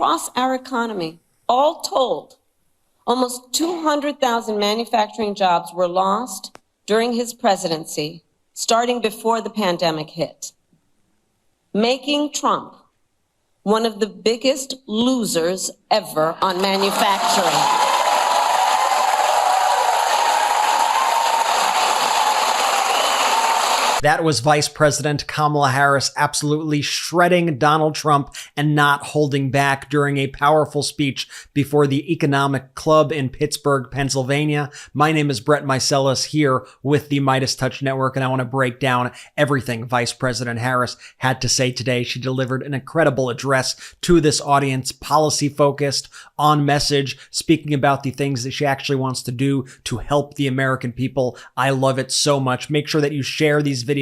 across our economy. All told, almost 200,000 manufacturing jobs were lost during his presidency, starting before the pandemic hit, making Trump one of the biggest losers ever on manufacturing. That was Vice President Kamala Harris absolutely shredding Donald Trump and not holding back during a powerful speech before the Economic Club in Pittsburgh, Pennsylvania. My name is Brett Meiselas here with the MeidasTouch Network, and I want to break down everything Vice President Harris had to say today. She delivered an incredible address to this audience, policy-focused, on message, speaking about the things that she actually wants to do to help the American people. I love it so much. Make sure that you share these videos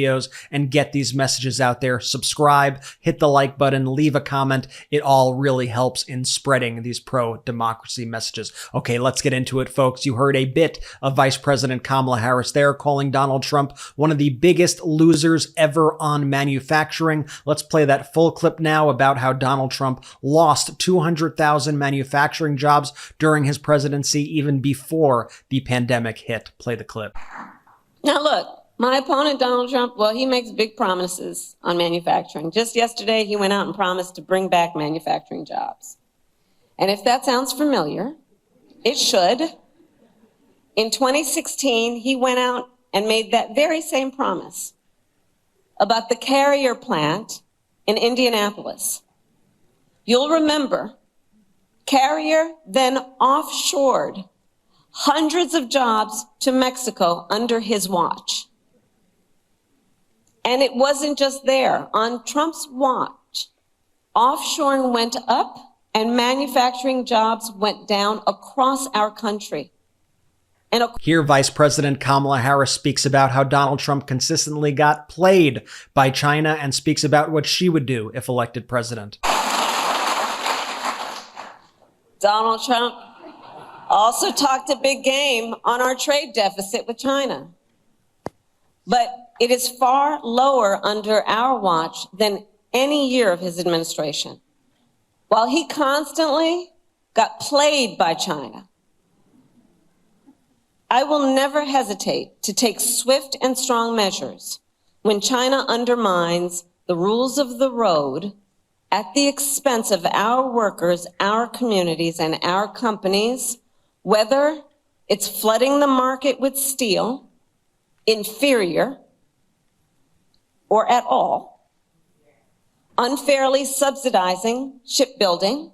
and get these messages out there. Subscribe, hit the like button, leave a comment. It all really helps in spreading these pro-democracy messages. Okay, let's get into it, folks. You heard a bit of Vice President Kamala Harris there calling Donald Trump one of the biggest losers ever on manufacturing. Let's play that full clip now about how Donald Trump lost 200,000 manufacturing jobs during his presidency, even before the pandemic hit. Play the clip. Now look, my opponent, Donald Trump, well, he makes big promises on manufacturing. Just yesterday, he went out and promised to bring back manufacturing jobs. And if that sounds familiar, it should. In 2016, he went out and made that very same promise about the Carrier plant in Indianapolis. You'll remember, Carrier then offshored hundreds of jobs to Mexico under his watch. And it wasn't just there. On Trump's watch, offshoring went up and manufacturing jobs went down across our country. Here, Vice President Kamala Harris speaks about how Donald Trump consistently got played by China and speaks about what she would do if elected president. Donald Trump also talked a big game on our trade deficit with China. But it is far lower under our watch than any year of his administration. While he constantly got played by China, I will never hesitate to take swift and strong measures when China undermines the rules of the road at the expense of our workers, our communities, and our companies, whether it's flooding the market with steel, inferior, or at all, unfairly subsidizing shipbuilding,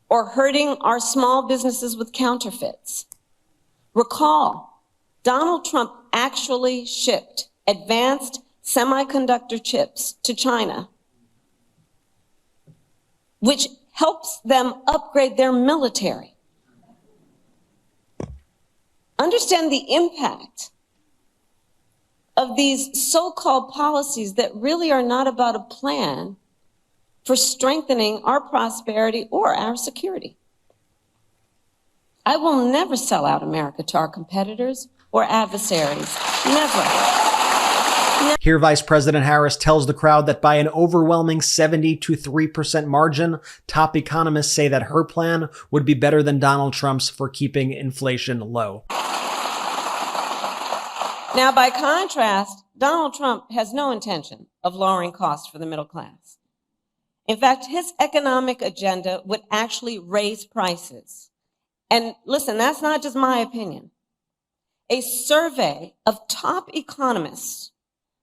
or hurting our small businesses with counterfeits. Recall, Donald Trump actually shipped advanced semiconductor chips to China, which helps them upgrade their military. Understand the impact of these so-called policies that really are not about a plan for strengthening our prosperity or our security. I will never sell out America to our competitors or adversaries. Never. Here, Vice President Harris tells the crowd that by an overwhelming 70 to 3% margin, top economists say that her plan would be better than Donald Trump's for keeping inflation low. Now, by contrast, Donald Trump has no intention of lowering costs for the middle class. In fact, his economic agenda would actually raise prices. And listen, that's not just my opinion. A survey of top economists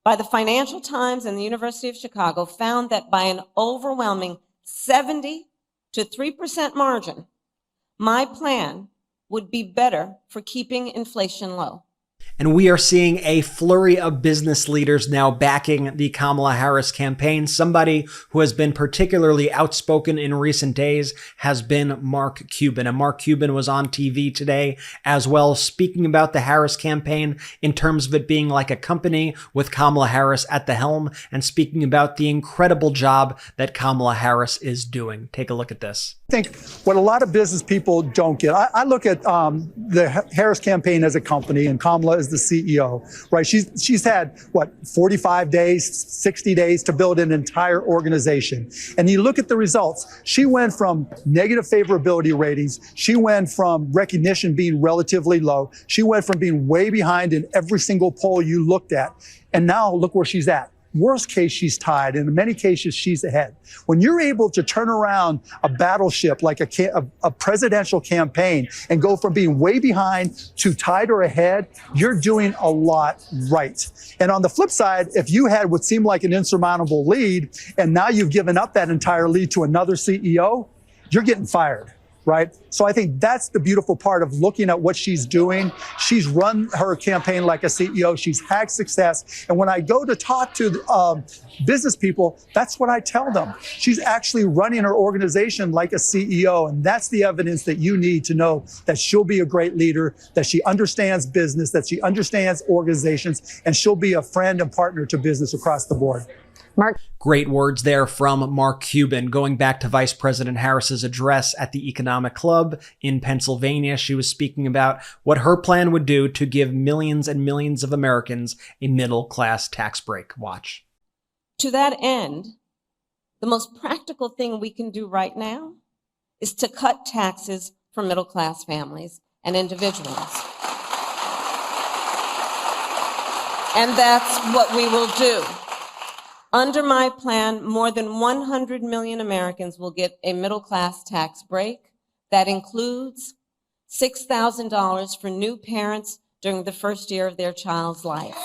by the Financial Times and the University of Chicago found that by an overwhelming 70 to 3% margin, my plan would be better for keeping inflation low. And we are seeing a flurry of business leaders now backing the Kamala Harris campaign. Somebody who has been particularly outspoken in recent days has been Mark Cuban. And Mark Cuban was on TV today as well, speaking about the Harris campaign in terms of it being like a company with Kamala Harris at the helm, and speaking about the incredible job that Kamala Harris is doing. Take a look at this. I think what a lot of business people don't get, I look at the Harris campaign as a company, and Kamala as the CEO, right? She's had, 45 days, 60 days to build an entire organization. And you look at the results. She went from negative favorability ratings. She went from recognition being relatively low. She went from being way behind in every single poll you looked at. And now look where she's at. Worst case, she's tied. And in many cases, she's ahead. When you're able to turn around a battleship like a presidential campaign and go from being way behind to tied or ahead, you're doing a lot right. And on the flip side, if you had what seemed like an insurmountable lead, and now you've given up that entire lead to another CEO, you're getting fired. Right? So I think that's the beautiful part of looking at what she's doing. She's run her campaign like a CEO. She's had success. And when I go to talk to business people, that's what I tell them. She's actually running her organization like a CEO. And that's the evidence that you need to know that she'll be a great leader, that she understands business, that she understands organizations, and she'll be a friend and partner to business across the board. Mark. Great words there from Mark Cuban. Going back to Vice President Harris's address at the Economic Club in Pennsylvania, she was speaking about what her plan would do to give millions and millions of Americans a middle-class tax break. Watch. To that end, the most practical thing we can do right now is to cut taxes for middle-class families and individuals. And that's what we will do. Under my plan, more than 100 million Americans will get a middle-class tax break. That includes $6,000 for new parents during the first year of their child's life.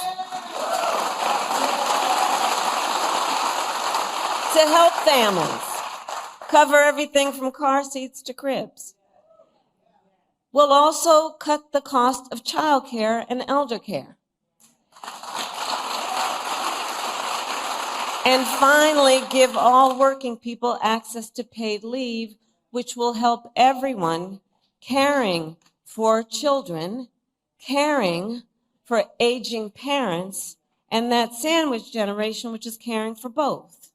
To help families cover everything from car seats to cribs. We'll also cut the cost of childcare and elder care. And finally, give all working people access to paid leave, which will help everyone caring for children, caring for aging parents, and that sandwich generation, which is caring for both.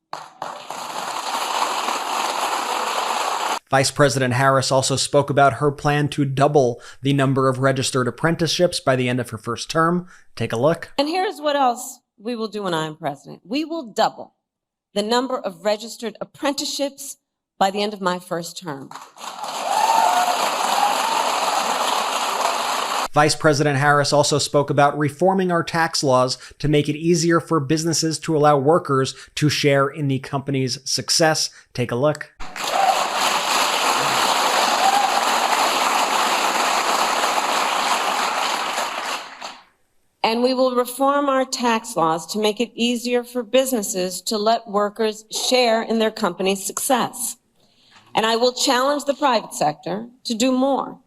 Vice President Harris also spoke about her plan to double the number of registered apprenticeships by the end of her first term. Take a look. And here's what else we will do when I'm president. We will double the number of registered apprenticeships by the end of my first term. Vice President Harris also spoke about reforming our tax laws to make it easier for businesses to allow workers to share in the company's success. Take a look. And we will reform our tax laws to make it easier for businesses to let workers share in their company's success. And I will challenge the private sector to do more,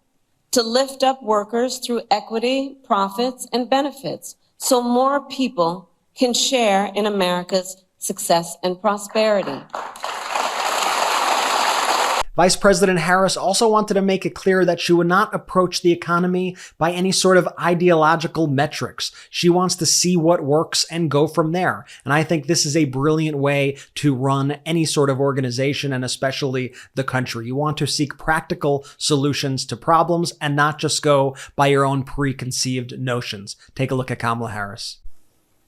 to lift up workers through equity, profits, and benefits, so more people can share in America's success and prosperity. Vice President Harris also wanted to make it clear that she would not approach the economy by any sort of ideological metrics. She wants to see what works and go from there. And I think this is a brilliant way to run any sort of organization, and especially the country. You want to seek practical solutions to problems and not just go by your own preconceived notions. Take a look at Kamala Harris.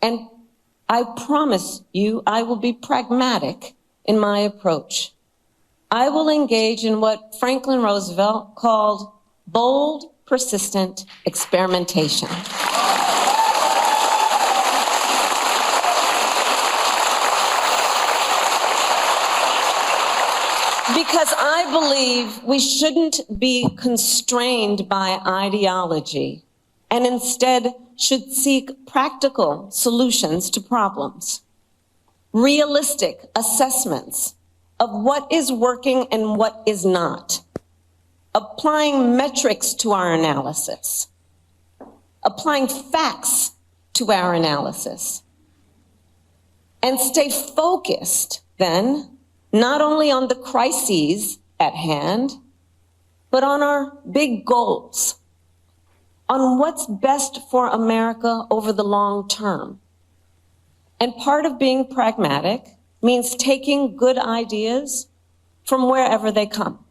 And I promise you, I will be pragmatic in my approach. I will engage in what Franklin Roosevelt called bold, persistent experimentation. Because I believe we shouldn't be constrained by ideology and instead should seek practical solutions to problems, realistic assessments of what is working and what is not, applying metrics to our analysis, applying facts to our analysis, and stay focused then not only on the crises at hand, but on our big goals, on what's best for America over the long term. And part of being pragmatic means taking good ideas from wherever they come.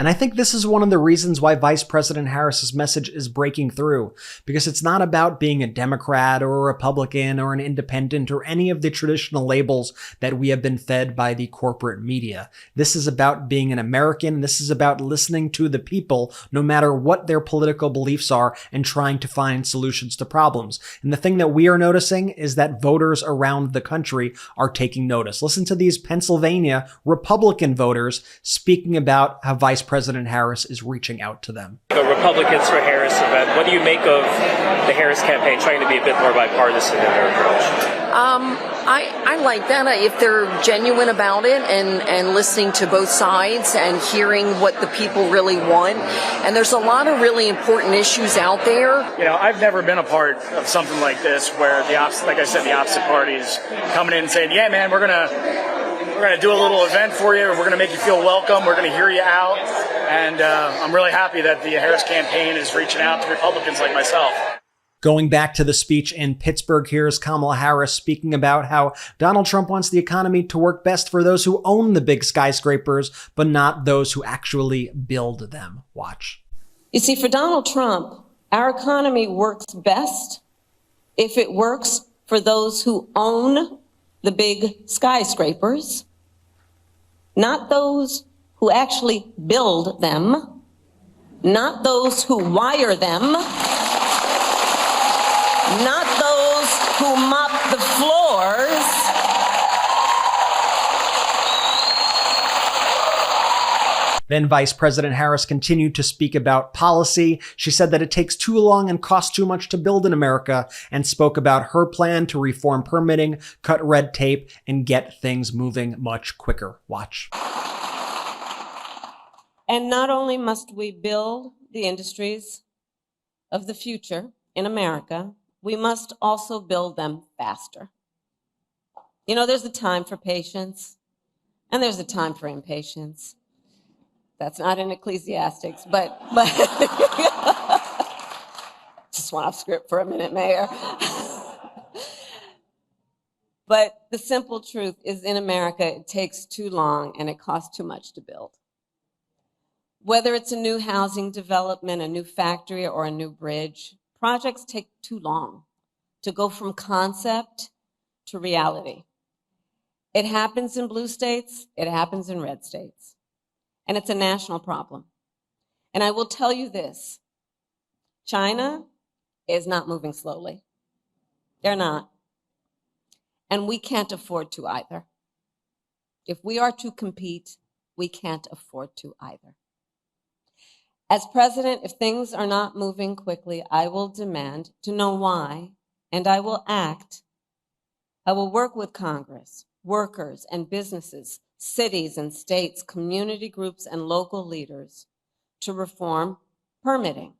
And I think this is one of the reasons why Vice President Harris's message is breaking through, because it's not about being a Democrat or a Republican or an independent or any of the traditional labels that we have been fed by the corporate media. This is about being an American. This is about listening to the people, no matter what their political beliefs are, and trying to find solutions to problems. And the thing that we are noticing is that voters around the country are taking notice. Listen to these Pennsylvania Republican voters speaking about how Vice President Harris is reaching out to them. The Republicans for Harris event, what do you make of the Harris campaign trying to be a bit more bipartisan in their approach? I like that if they're genuine about it and listening to both sides and hearing what the people really want. And there's a lot of really important issues out there. You know, I've never been a part of something like this where the opposite, like I said, the opposite party is coming in and saying, yeah, man, we're gonna do a little event for you. We're going to make you feel welcome. We're going to hear you out. And I'm really happy that the Harris campaign is reaching out to Republicans like myself. Going back to the speech in Pittsburgh, here's Kamala Harris speaking about how Donald Trump wants the economy to work best for those who own the big skyscrapers, but not those who actually build them. Watch. You see, for Donald Trump, our economy works best if it works for those who own the big skyscrapers, not those who actually build them, not those who wire them, not those who mop the floors. Then Vice President Harris continued to speak about policy. She said that it takes too long and costs too much to build in America, and spoke about her plan to reform permitting, cut red tape, and get things moving much quicker. Watch. And not only must we build the industries of the future in America, we must also build them faster. You know, there's a time for patience, and there's a time for impatience. That's not in Ecclesiastics, but just went off script for a minute, Mayor. But the simple truth is, in America, it takes too long and it costs too much to build. Whether it's a new housing development, a new factory, or a new bridge, projects take too long to go from concept to reality. It happens in blue states, it happens in red states. And it's a national problem. And I will tell you this, China is not moving slowly. They're not. And we can't afford to either. If we are to compete, we can't afford to either. As president, if things are not moving quickly, I will demand to know why, and I will act. I will work with Congress, workers and businesses, cities and states, community groups and local leaders to reform permitting,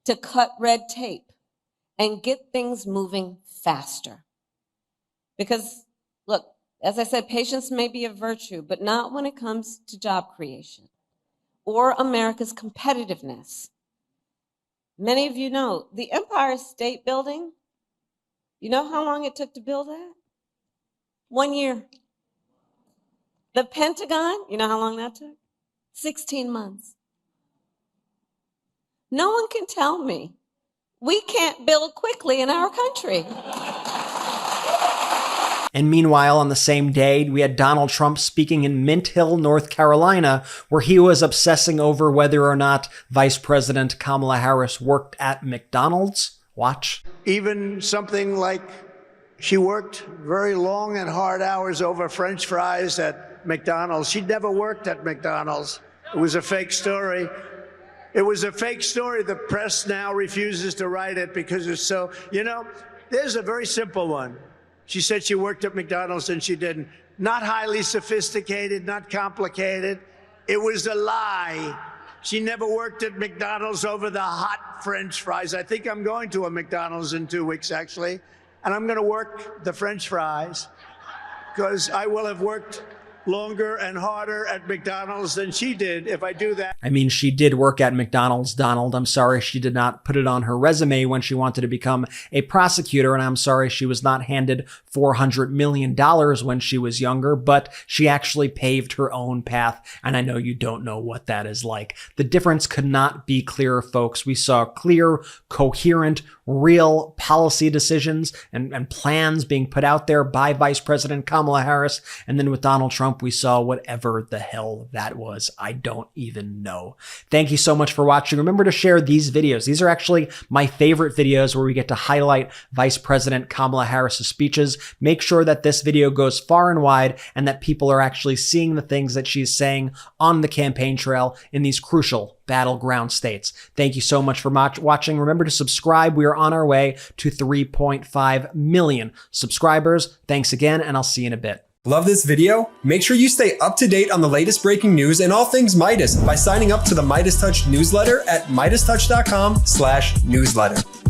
to cut red tape, and get things moving faster. Because, look, as I said, patience may be a virtue, but not when it comes to job creation or America's competitiveness. Many of you know the Empire State Building, you know how long it took to build that? 1 year. The Pentagon, you know how long that took? 16 months. No one can tell me we can't build quickly in our country. And meanwhile, on the same day, we had Donald Trump speaking in Mint Hill, North Carolina, where he was obsessing over whether or not Vice President Kamala Harris worked at McDonald's. Watch. Even something like she worked very long and hard hours over French fries at McDonald's. She'd never worked at McDonald's. It was a fake story. It was a fake story. The press now refuses to write it because it's so, you know, there's a very simple one. She said she worked at McDonald's and she didn't. Not highly sophisticated, not complicated. It was a lie. She never worked at McDonald's over the hot French fries. I think I'm going to a McDonald's in 2 weeks, actually, and I'm going to work the French fries because I will have worked longer and harder at McDonald's than she did if I do that. I mean, she did work at McDonald's, Donald. I'm sorry she did not put it on her resume when she wanted to become a prosecutor, and I'm sorry she was not handed $400 million when she was younger, but she actually paved her own path, and I know you don't know what that is like. The difference could not be clearer, folks. We saw clear, coherent, real policy decisions and plans being put out there by Vice President Kamala Harris, and then with Donald Trump, we saw whatever the hell that was. I don't even know. Thank you so much for watching. Remember to share these videos. These are actually my favorite videos where we get to highlight Vice President Kamala Harris's speeches. Make sure that this video goes far and wide and that people are actually seeing the things that she's saying on the campaign trail in these crucial battleground states. Thank you so much for watching. Remember to subscribe. We are on our way to 3.5 million subscribers. Thanks again, and I'll see you in a bit. Love this video? Make sure you stay up to date on the latest breaking news and all things Midas by signing up to the MeidasTouch newsletter at MeidasTouch.com/newsletter.